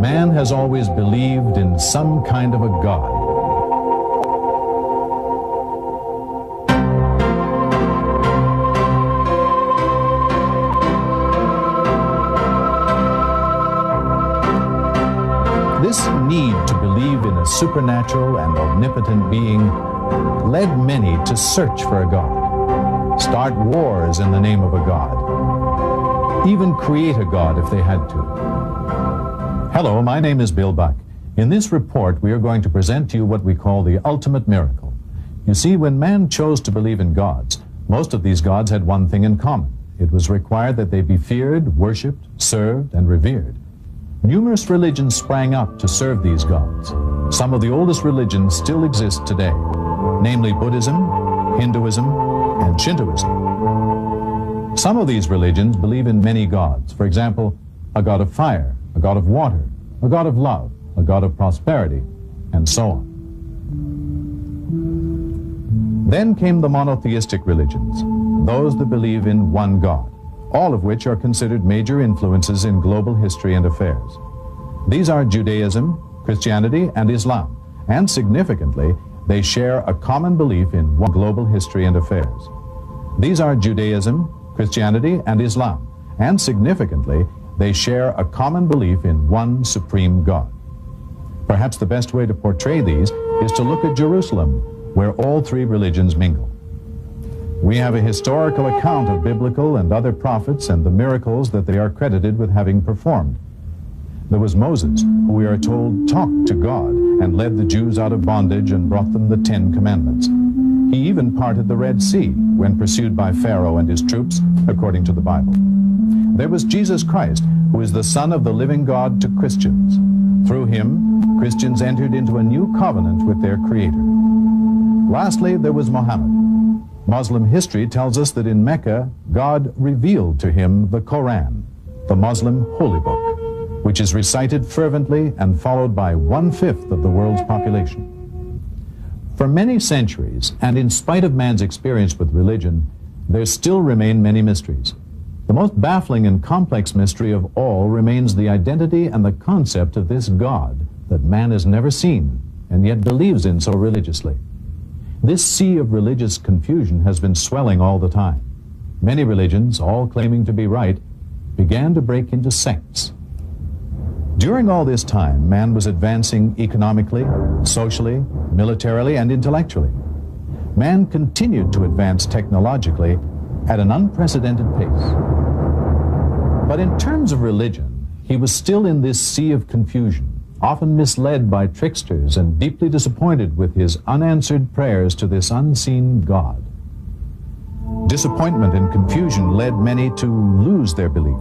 Man has always believed in some kind of a God. This need to believe in a supernatural and omnipotent being led many to search for a God, start wars in the name of a God, even create a God if they had to. Hello, my name is Bill Buck. In this report, we are going to present to you what we call the ultimate miracle. You see, when man chose to believe in gods, most of these gods had one thing in common. It was required that they be feared, worshipped, served, and revered. Numerous religions sprang up to serve these gods. Some of the oldest religions still exist today, namely Buddhism, Hinduism, and Shintoism. Some of these religions believe in many gods. For example, a god of fire, a god of water, a god of love, a god of prosperity, and so on. Then came the monotheistic religions, those that believe in one God, all of which are considered major influences in global history and affairs. These are Judaism, Christianity, and Islam, and significantly, they share a common belief in one global history and affairs. These are Judaism, Christianity, and Islam, and significantly, they share a common belief in one supreme God. Perhaps the best way to portray these is to look at Jerusalem, where all three religions mingle. We have a historical account of biblical and other prophets and the miracles that they are credited with having performed. There was Moses, who we are told talked to God and led the Jews out of bondage and brought them the 10 Commandments. He even parted the Red Sea when pursued by Pharaoh and his troops, according to the Bible. There was Jesus Christ, who is the Son of the living God to Christians. Through him, Christians entered into a new covenant with their Creator. Lastly, there was Muhammad. Muslim history tells us that in Mecca, God revealed to him the Quran, the Muslim holy book, which is recited fervently and followed by 1/5 of the world's population. For many centuries, and in spite of man's experience with religion, there still remain many mysteries. The most baffling and complex mystery of all remains the identity and the concept of this God that man has never seen and yet believes in so religiously. This sea of religious confusion has been swelling all the time. Many religions, all claiming to be right, began to break into sects. During all this time, man was advancing economically, socially, militarily, and intellectually. Man continued to advance technologically at an unprecedented pace. But in terms of religion, he was still in this sea of confusion, often misled by tricksters and deeply disappointed with his unanswered prayers to this unseen God. Disappointment and confusion led many to lose their belief.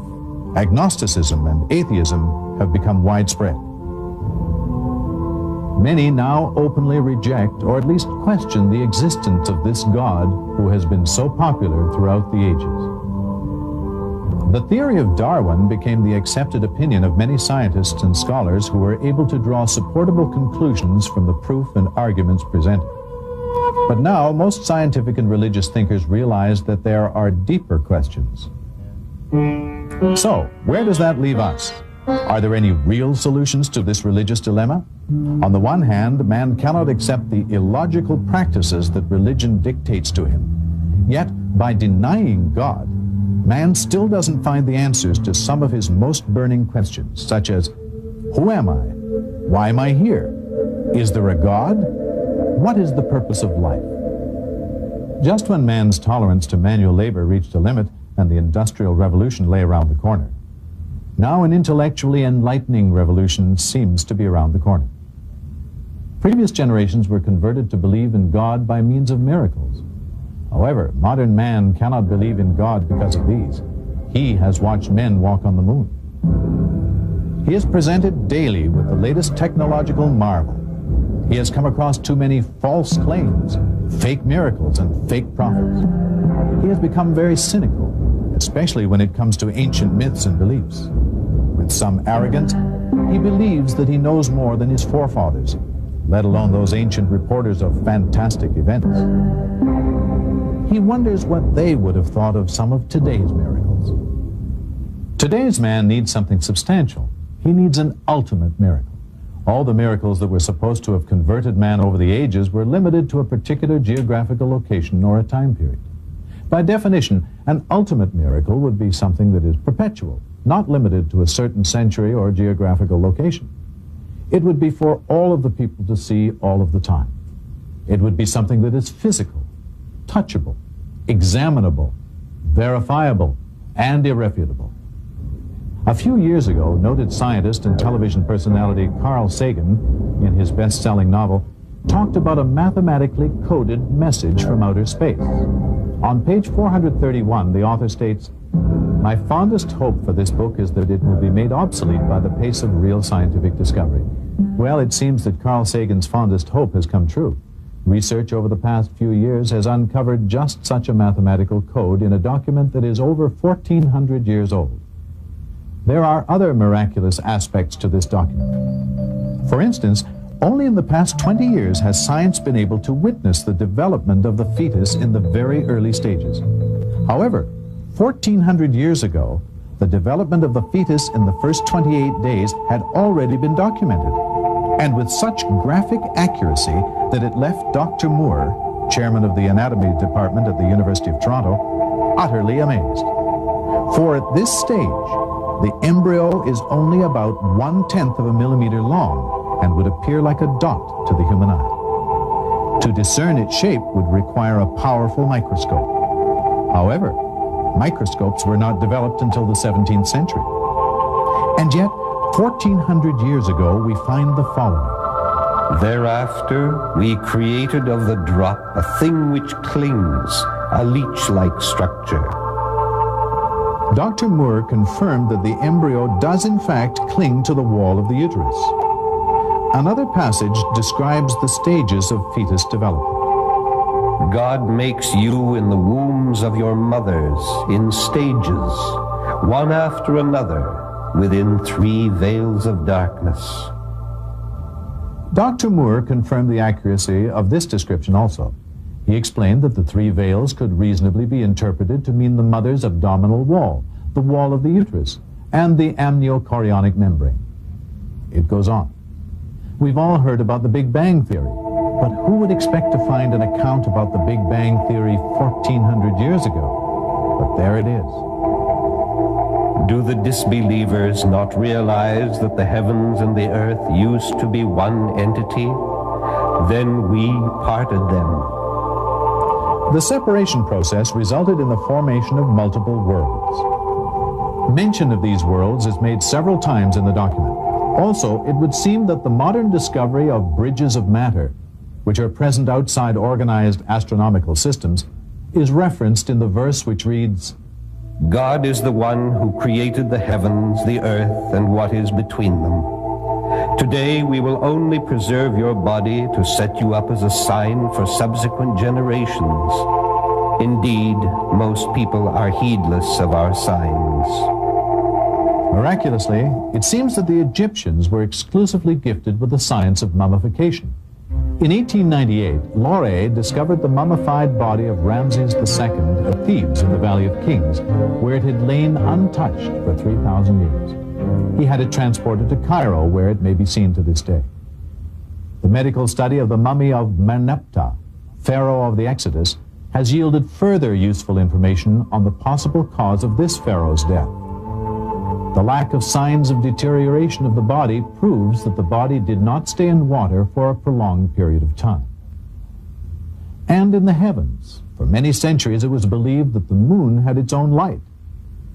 Agnosticism and atheism have become widespread. Many now openly reject or at least question the existence of this God who has been so popular throughout the ages. The theory of Darwin became the accepted opinion of many scientists and scholars who were able to draw supportable conclusions from the proof and arguments presented. But now, most scientific and religious thinkers realize that there are deeper questions. So, where does that leave us? Are there any real solutions to this religious dilemma? On the one hand, man cannot accept the illogical practices that religion dictates to him. Yet, by denying God, man still doesn't find the answers to some of his most burning questions, such as, who am I? Why am I here? Is there a God? What is the purpose of life? Just when man's tolerance to manual labor reached a limit and the Industrial Revolution lay around the corner, now an intellectually enlightening revolution seems to be around the corner. Previous generations were converted to believe in God by means of miracles. However, modern man cannot believe in God because of these. He has watched men walk on the moon. He is presented daily with the latest technological marvel. He has come across too many false claims, fake miracles, and fake prophets. He has become very cynical, especially when it comes to ancient myths and beliefs. With some arrogance, he believes that he knows more than his forefathers, let alone those ancient reporters of fantastic events. He wonders what they would have thought of some of today's miracles. Today's man needs something substantial. He needs an ultimate miracle. All the miracles that were supposed to have converted man over the ages were limited to a particular geographical location or a time period. By definition, an ultimate miracle would be something that is perpetual, not limited to a certain century or geographical location. It would be for all of the people to see all of the time. It would be something that is physical, touchable, examinable, verifiable, and irrefutable. A few years ago, noted scientist and television personality Carl Sagan, in his best-selling novel, talked about a mathematically coded message from outer space. On page 431, the author states, "My fondest hope for this book is that it will be made obsolete by the pace of real scientific discovery." Well, it seems that Carl Sagan's fondest hope has come true. Research over the past few years has uncovered just such a mathematical code in a document that is over 1,400 years old. There are other miraculous aspects to this document. For instance, only in the past 20 years has science been able to witness the development of the fetus in the very early stages. However, 1,400 years ago, the development of the fetus in the first 28 days had already been documented, and with such graphic accuracy that it left Dr. Moore, chairman of the anatomy department at the University of Toronto, utterly amazed. For at this stage, the embryo is only about 1/10 of a millimeter long and would appear like a dot to the human eye. To discern its shape would require a powerful microscope. However, microscopes were not developed until the 17th century. And yet, 1,400 years ago, we find the following. Thereafter, we created of the drop a thing which clings, a leech-like structure. Dr. Moore confirmed that the embryo does in fact cling to the wall of the uterus. Another passage describes the stages of fetus development. God makes you in the wombs of your mothers in stages, one after another, within 3 veils of darkness. Dr. Moore confirmed the accuracy of this description also. He explained that the 3 veils could reasonably be interpreted to mean the mother's abdominal wall, the wall of the uterus, and the amniochorionic membrane. It goes on. We've all heard about the Big Bang Theory, but who would expect to find an account about the Big Bang Theory 1,400 years ago? But there it is. Do the disbelievers not realize that the heavens and the earth used to be one entity? Then we parted them. The separation process resulted in the formation of multiple worlds. Mention of these worlds is made several times in the document. Also, it would seem that the modern discovery of bridges of matter, which are present outside organized astronomical systems, is referenced in the verse which reads, God is the one who created the heavens, the earth, and what is between them. Today we will only preserve your body to set you up as a sign for subsequent generations. Indeed, most people are heedless of our signs. Miraculously, it seems that the Egyptians were exclusively gifted with the science of mummification. In 1898, Loret discovered the mummified body of Ramses II at Thebes in the Valley of Kings, where it had lain untouched for 3,000 years. He had it transported to Cairo, where it may be seen to this day. The medical study of the mummy of Merneptah, pharaoh of the Exodus, has yielded further useful information on the possible cause of this pharaoh's death. The lack of signs of deterioration of the body proves that the body did not stay in water for a prolonged period of time. And in the heavens, for many centuries it was believed that the moon had its own light.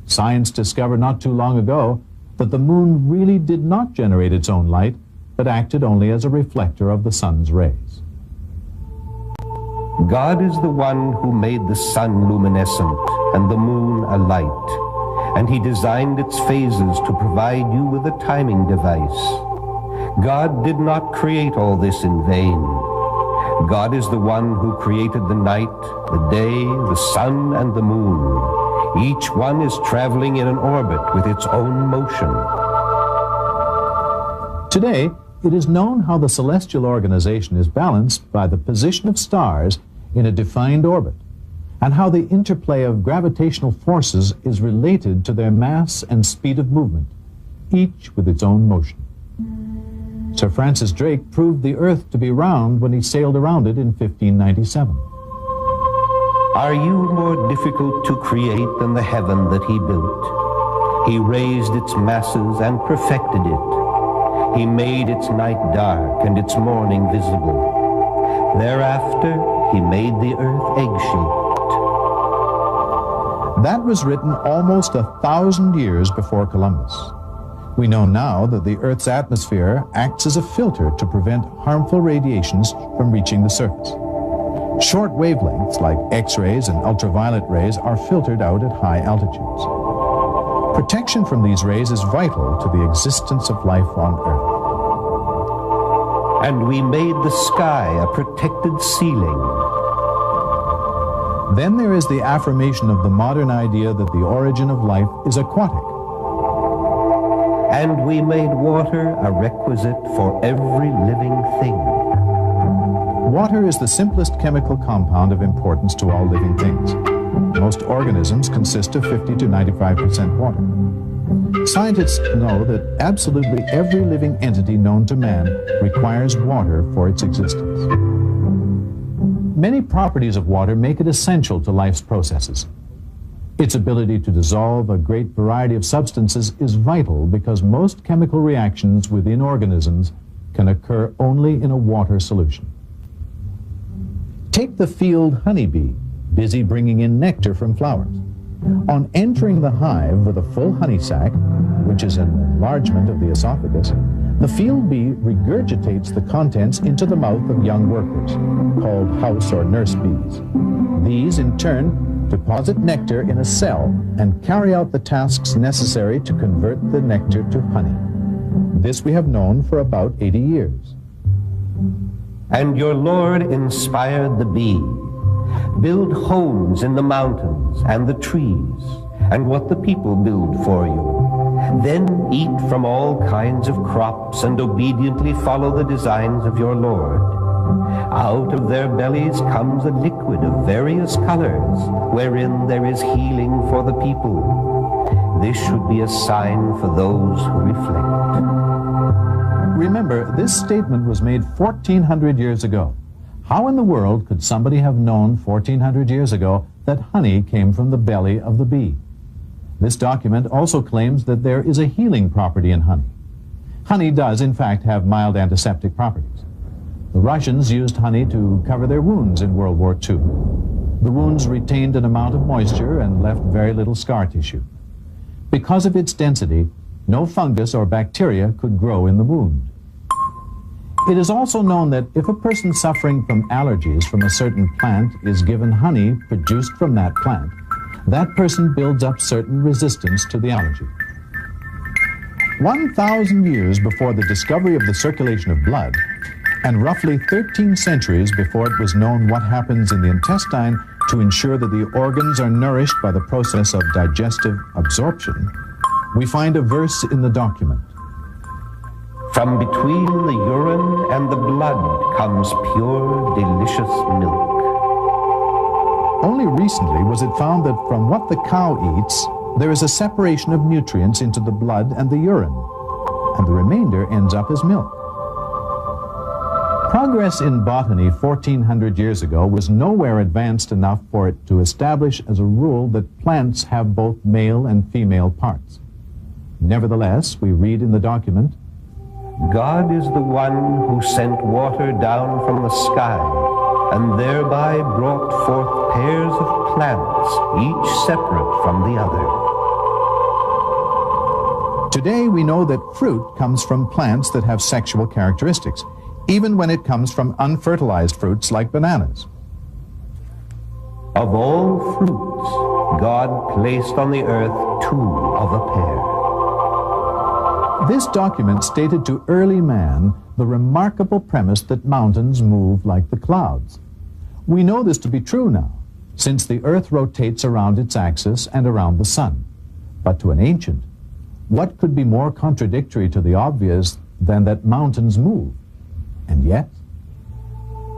Science discovered not too long ago that the moon really did not generate its own light, but acted only as a reflector of the sun's rays. God is the one who made the sun luminescent and the moon a light, and he designed its phases to provide you with a timing device. God did not create all this in vain. God is the one who created the night, the day, the sun, and the moon. Each one is traveling in an orbit with its own motion. Today, it is known how the celestial organization is balanced by the position of stars in a defined orbit, and how the interplay of gravitational forces is related to their mass and speed of movement. each with its own motion. Sir Francis Drake proved the earth to be round when he sailed around it in 1597. Are you more difficult to create than the heaven that he built? He raised its masses and perfected it. He made its night dark and its morning visible. Thereafter, he made the earth egg-shaped. That was written almost 1,000 years before Columbus. We know now that the Earth's atmosphere acts as a filter to prevent harmful radiations from reaching the surface. Short wavelengths like X-rays and ultraviolet rays are filtered out at high altitudes. Protection from these rays is vital to the existence of life on Earth. And we made the sky a protected ceiling. Then there is the affirmation of the modern idea that the origin of life is aquatic. And we made water a requisite for every living thing. Water is the simplest chemical compound of importance to all living things. Most organisms consist of 50 to 95% water. Scientists know that absolutely every living entity known to man requires water for its existence. Many properties of water make it essential to life's processes. Its ability to dissolve a great variety of substances is vital because most chemical reactions within organisms can occur only in a water solution. Take the field honeybee, busy bringing in nectar from flowers. On entering the hive with a full honey sac, which is an enlargement of the esophagus, the field bee regurgitates the contents into the mouth of young workers, called house or nurse bees. These, in turn, deposit nectar in a cell and carry out the tasks necessary to convert the nectar to honey. This we have known for about 80 years. And your Lord inspired the bee. Build homes in the mountains and the trees, and what the people build for you. Then eat from all kinds of crops and obediently follow the designs of your Lord. Out of their bellies comes a liquid of various colors, wherein there is healing for the people. This should be a sign for those who reflect. Remember, this statement was made 1,400 years ago. How in the world could somebody have known 1,400 years ago that honey came from the belly of the bee? This document also claims that there is a healing property in honey. Honey does, in fact, have mild antiseptic properties. The Russians used honey to cover their wounds in World War II. The wounds retained an amount of moisture and left very little scar tissue. Because of its density, no fungus or bacteria could grow in the wound. It is also known that if a person suffering from allergies from a certain plant is given honey produced from that plant, that person builds up certain resistance to the allergy. 1,000 years before the discovery of the circulation of blood, and roughly 13 centuries before it was known what happens in the intestine to ensure that the organs are nourished by the process of digestive absorption, we find a verse in the document. From between the urine and the blood comes pure, delicious milk. Only recently was it found that from what the cow eats, there is a separation of nutrients into the blood and the urine, and the remainder ends up as milk. Progress in botany 1,400 years ago was nowhere advanced enough for it to establish as a rule that plants have both male and female parts. Nevertheless, we read in the document, God is the one who sent water down from the sky, and thereby brought forth pairs of plants, each separate from the other. Today we know that fruit comes from plants that have sexual characteristics, even when it comes from unfertilized fruits like bananas. Of all fruits, God placed on the earth two of a pair. This document stated to early man the remarkable premise that mountains move like the clouds. We know this to be true now, since the earth rotates around its axis and around the sun. But to an ancient, what could be more contradictory to the obvious than that mountains move? And yet,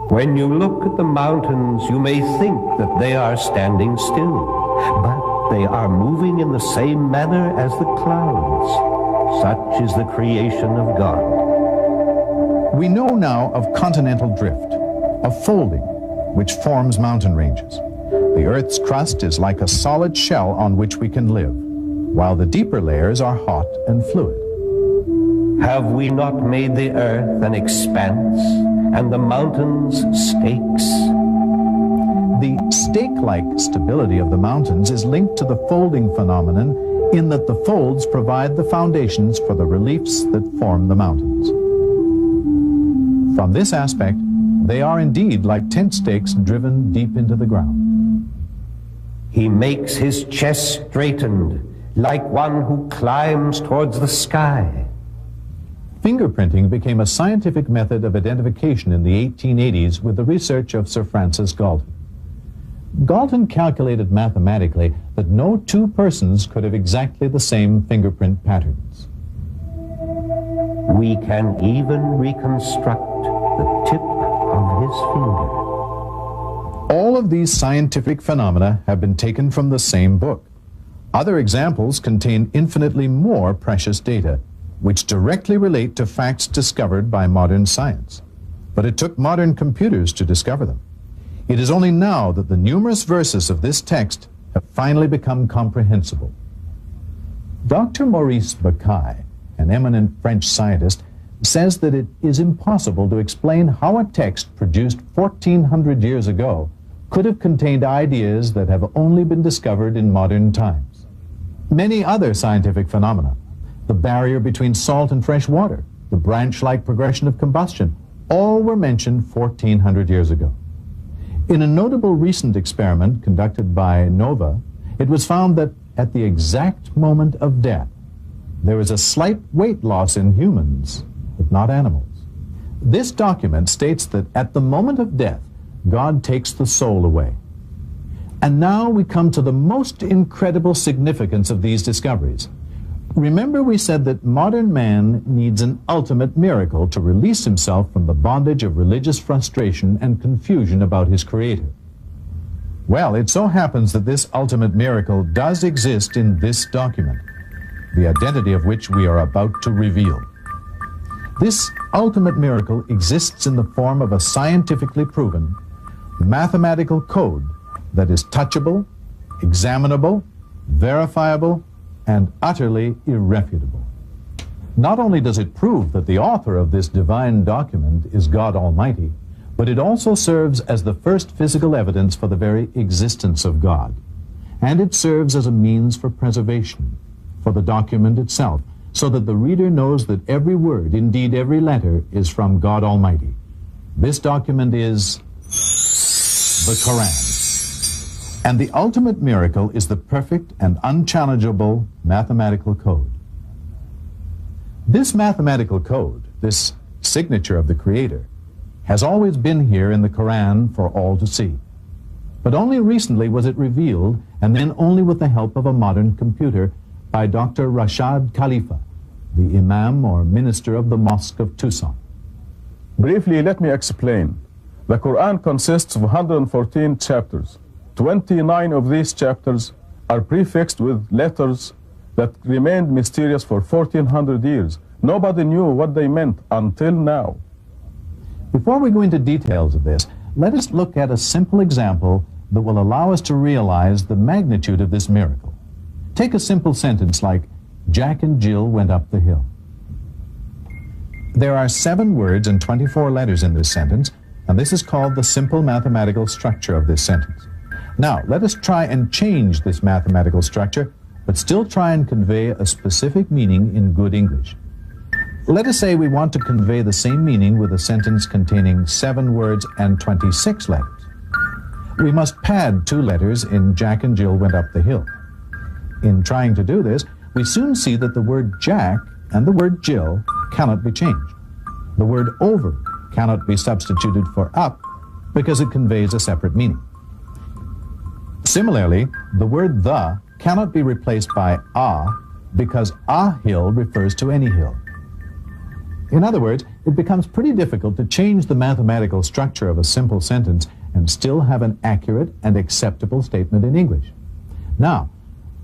when you look at the mountains, you may think that they are standing still, but they are moving in the same manner as the clouds. Such is the creation of God. We know now of continental drift, of folding, which forms mountain ranges. The Earth's crust is like a solid shell on which we can live, while the deeper layers are hot and fluid. Have we not made the earth an expanse, and the mountains stakes? The stake-like stability of the mountains is linked to the folding phenomenon in that the folds provide the foundations for the reliefs that form the mountains. From this aspect, they are indeed like tent stakes driven deep into the ground. He makes his chest straightened, like one who climbs towards the sky. Fingerprinting became a scientific method of identification in the 1880s with the research of Sir Francis Galton. Galton calculated mathematically that no two persons could have exactly the same fingerprint patterns. We can even reconstruct the tip of his finger. All of these scientific phenomena have been taken from the same book. Other examples contain infinitely more precious data, which directly relate to facts discovered by modern science. But it took modern computers to discover them. It is only now that the numerous verses of this text have finally become comprehensible. Dr. Maurice Bucaille, an eminent French scientist, says that it is impossible to explain how a text produced 1400 years ago could have contained ideas that have only been discovered in modern times. Many other scientific phenomena, the barrier between salt and fresh water, the branch-like progression of combustion, all were mentioned 1400 years ago. In a notable recent experiment conducted by NOVA, it was found that at the exact moment of death, there is a slight weight loss in humans, but not animals. This document states that at the moment of death, God takes the soul away. And now we come to the most incredible significance of these discoveries. Remember, we said that modern man needs an ultimate miracle to release himself from the bondage of religious frustration and confusion about his Creator. Well, it so happens that this ultimate miracle does exist in this document, the identity of which we are about to reveal. This ultimate miracle exists in the form of a scientifically proven, mathematical code that is touchable, examinable, verifiable, and utterly irrefutable. Not only does it prove that the author of this divine document is God Almighty, but it also serves as the first physical evidence for the very existence of God. And it serves as a means for preservation, for the document itself, so that the reader knows that every word, indeed every letter, is from God Almighty. This document is the Quran. And the ultimate miracle is the perfect and unchallengeable mathematical code. This mathematical code, this signature of the Creator, has always been here in the Quran for all to see. But only recently was it revealed, and then only with the help of a modern computer, by Dr. Reşad Halife, the Imam or minister of the Mosque of Tucson. Briefly, let me explain. The Quran consists of 114 chapters. 29 of these chapters are prefixed with letters that remained mysterious for 1400 years. Nobody knew what they meant until now. Before we go into details of this, let us look at a simple example that will allow us to realize the magnitude of this miracle. Take a simple sentence like, Jack and Jill went up the hill. There are 7 words and 24 letters in this sentence, and this is called the simple mathematical structure of this sentence. Now, let us try and change this mathematical structure, but still try and convey a specific meaning in good English. Let us say we want to convey the same meaning with a sentence containing 7 words and 26 letters. We must pad 2 letters in Jack and Jill went up the hill. In trying to do this, we soon see that the word Jack and the word Jill cannot be changed. The word over cannot be substituted for up because it conveys a separate meaning. Similarly, the word the cannot be replaced by a because a hill refers to any hill. In other words, it becomes pretty difficult to change the mathematical structure of a simple sentence and still have an accurate and acceptable statement in English. Now,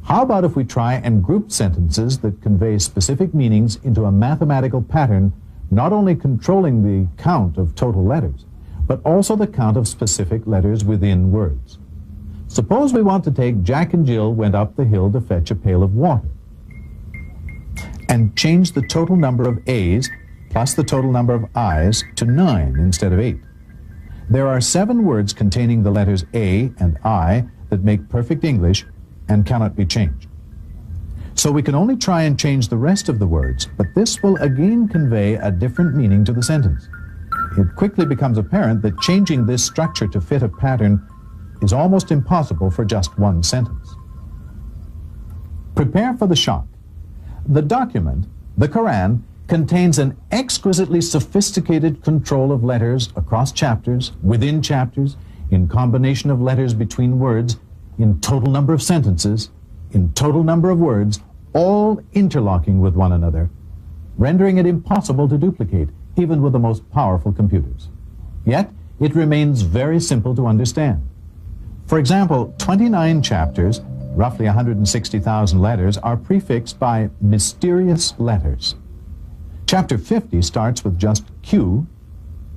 How about if we try and group sentences that convey specific meanings into a mathematical pattern, not only controlling the count of total letters, but also the count of specific letters within words? Suppose we want to take Jack and Jill went up the hill to fetch a pail of water, and change the total number of A's plus the total number of I's to 9 instead of 8. There are 7 words containing the letters A and I that make perfect English and cannot be changed. So we can only try and change the rest of the words, but this will again convey a different meaning to the sentence. It quickly becomes apparent that changing this structure to fit a pattern is almost impossible for just one sentence. Prepare for the shock. The document, the Quran, contains an exquisitely sophisticated control of letters across chapters, within chapters, in combination of letters between words, in total number of sentences, in total number of words, all interlocking with one another, rendering it impossible to duplicate, even with the most powerful computers. Yet, it remains very simple to understand. For example, 29 chapters, roughly 160,000 letters, are prefixed by mysterious letters. Chapter 50 starts with just Q.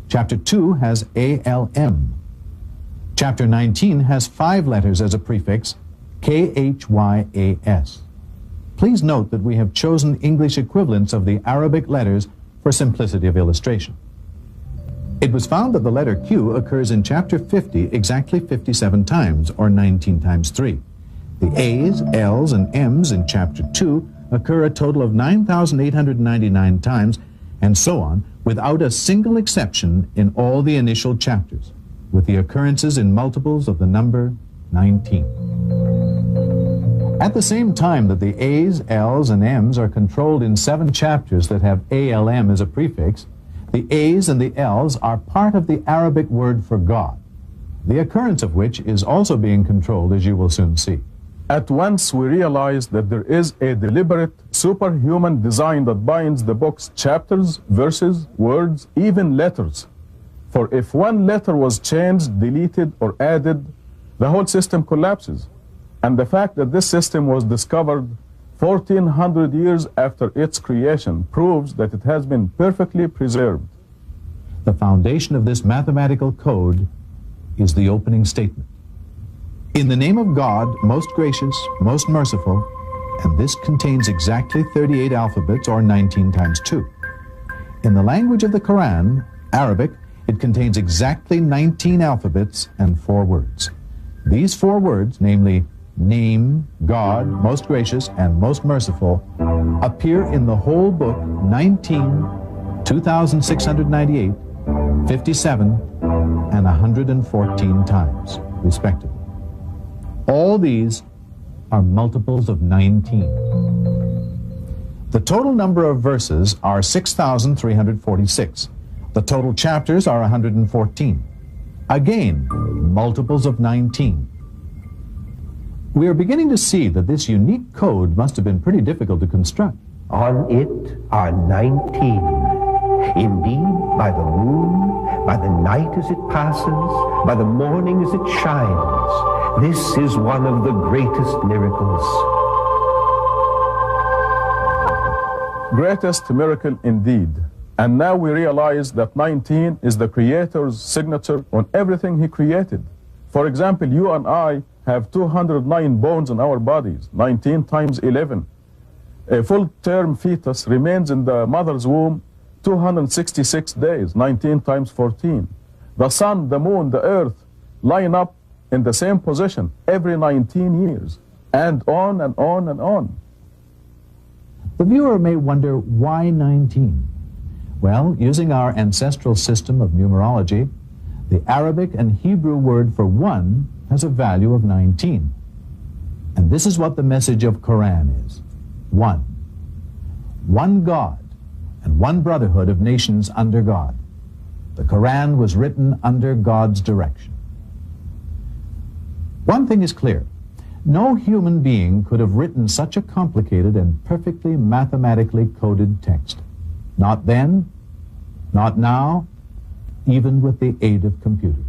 Chapter 2 has ALM. Chapter 19 has 5 letters as a prefix, KHYAS. Please note that we have chosen English equivalents of the Arabic letters for simplicity of illustration. It was found that the letter Q occurs in chapter 50 exactly 57 times, or 19 times 3. The A's, L's, and M's in chapter 2 occur a total of 9,899 times, and so on, without a single exception in all the initial chapters, with the occurrences in multiples of the number 19. At the same time that the A's, L's, and M's are controlled in 7 chapters that have ALM as a prefix, the A's and the L's are part of the Arabic word for God, the occurrence of which is also being controlled, as you will soon see. At once we realize that there is a deliberate, superhuman design that binds the book's chapters, verses, words, even letters. For if one letter was changed, deleted, or added, the whole system collapses. And the fact that this system was discovered 1,400 years after its creation proves that it has been perfectly preserved. The foundation of this mathematical code is the opening statement. In the name of God, most gracious, most merciful, and this contains exactly 38 alphabets, or 19 times 2. In the language of the Quran, Arabic, it contains exactly 19 alphabets and 4 words. These 4 words, namely name, God, most gracious, and most merciful, appear in the whole book 19, 2,698, 57, and 114 times, respectively. All these are multiples of 19. The total number of verses are 6,346. The total chapters are 114. Again, multiples of 19. We are beginning to see that this unique code must have been pretty difficult to construct. On it are 19. Indeed, by the moon, by the night as it passes, by the morning as it shines, this is one of the greatest miracles. Greatest miracle indeed. And now we realize that 19 is the Creator's signature on everything He created. For example, you and I have 209 bones in our bodies, 19 times 11. A full-term fetus remains in the mother's womb 266 days, 19 times 14. The sun, the moon, the earth line up in the same position every 19 years, and on and on and on. The viewer may wonder, why 19? Well, using our ancestral system of numerology, the Arabic and Hebrew word for 1 has a value of 19. And this is what the message of Quran is. 1. One God and one brotherhood of nations under God. The Quran was written under God's direction. One thing is clear. No human being could have written such a complicated and perfectly mathematically coded text. Not then, not now, even with the aid of computers.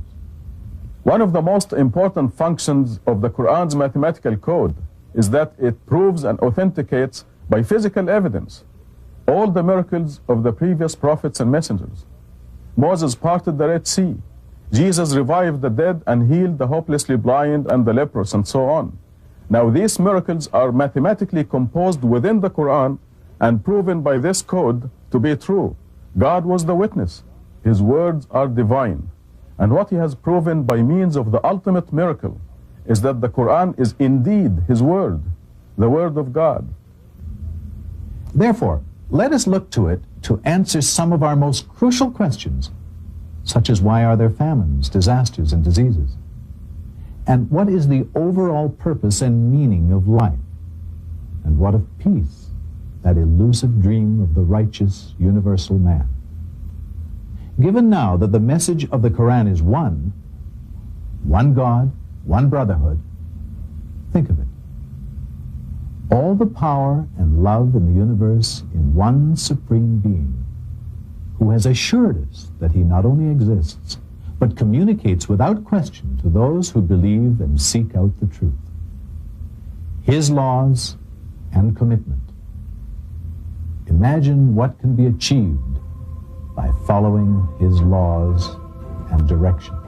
One of the most important functions of the Quran's mathematical code is that it proves and authenticates by physical evidence all the miracles of the previous prophets and messengers. Moses parted the Red Sea. Jesus revived the dead and healed the hopelessly blind and the leprous, and so on. Now these miracles are mathematically composed within the Quran and proven by this code to be true. God was the witness. His words are divine. And what he has proven by means of the ultimate miracle is that the Quran is indeed his word, the word of God. Therefore, let us look to it to answer some of our most crucial questions, such as why are there famines, disasters, and diseases? And what is the overall purpose and meaning of life? And what of peace, that elusive dream of the righteous, universal man? Given now that the message of the Quran is one God, one brotherhood, think of it. All the power and love in the universe in one supreme being, who has assured us that he not only exists, but communicates without question to those who believe and seek out the truth. His laws and commitment. Imagine what can be achieved by following his laws and directions.